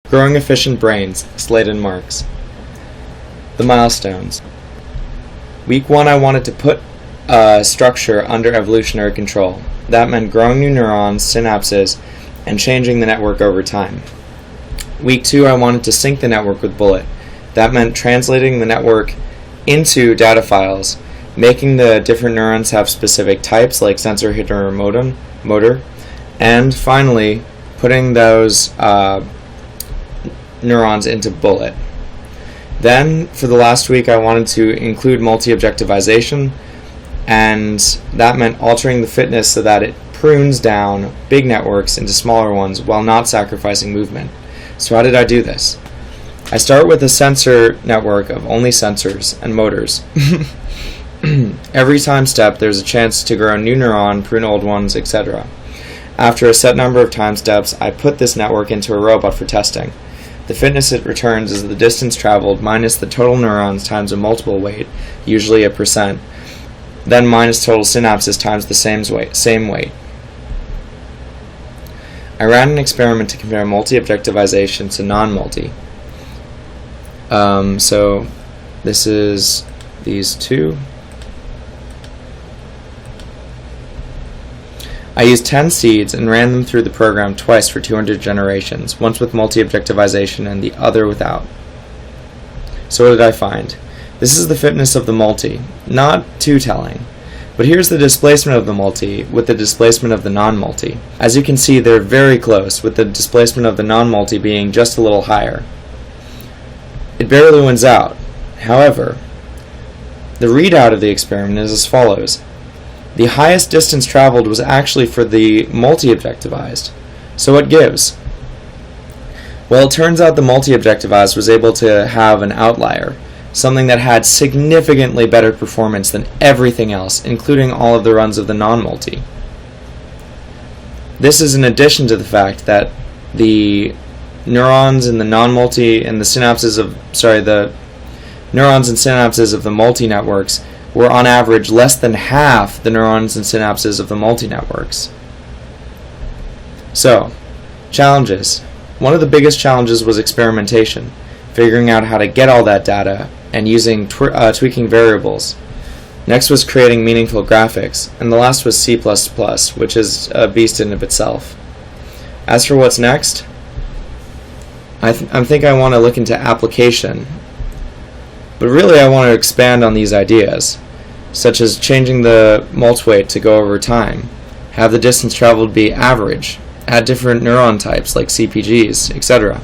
Growing efficient brains, Slayton, Marx. The milestones. Week 1, I wanted to put a structure under evolutionary control. That meant growing new neurons, synapses, and changing the network over time. Week 2, I wanted to sync the network with Bullet. That meant translating the network into data files, making the different neurons have specific types like sensor, hitter, or motor, and finally putting those neurons into Bullet. Then, for the last week, I wanted to include multi-objectivization, and that meant altering the fitness so that it prunes down big networks into smaller ones while not sacrificing movement. So how did I do this? I start with a sensor network of only sensors and motors. Every time step, there's a chance to grow a new neuron, prune old ones, etc. After a set number of time steps, I put this network into a robot for testing. The fitness it returns is the distance traveled minus the total neurons times a multiple weight, usually a percent, then minus total synapses times the same weight. I ran an experiment to compare multi-objectivization to non-multi. So this is these two. I used 10 seeds and ran them through the program twice for 200 generations, once with multi-objectivization and the other without. So what did I find? This is the fitness of the multi, not too telling. But here's the displacement of the multi with the displacement of the non-multi. As you can see, they're very close, with the displacement of the non-multi being just a little higher. It barely wins out. However, the readout of the experiment is as follows. The highest distance traveled was actually for the multi-objectivized. So what gives? Well, it turns out the multi-objectivized was able to have an outlier, something that had significantly better performance than everything else, including all of the runs of the non-multi. This is in addition to the fact that the neurons in the non-multi and the neurons and synapses of the multi-networks were on average less than half the neurons and synapses of the multi-networks. So, challenges. One of the biggest challenges was experimentation, figuring out how to get all that data and using tweaking variables. Next was creating meaningful graphics, and the last was C++, which is a beast in of itself. As for what's next, I think I want to look into application, but really I want to expand on these ideas, such as changing the multiweight to go over time, have the distance traveled be average, add different neuron types like CPGs, etc.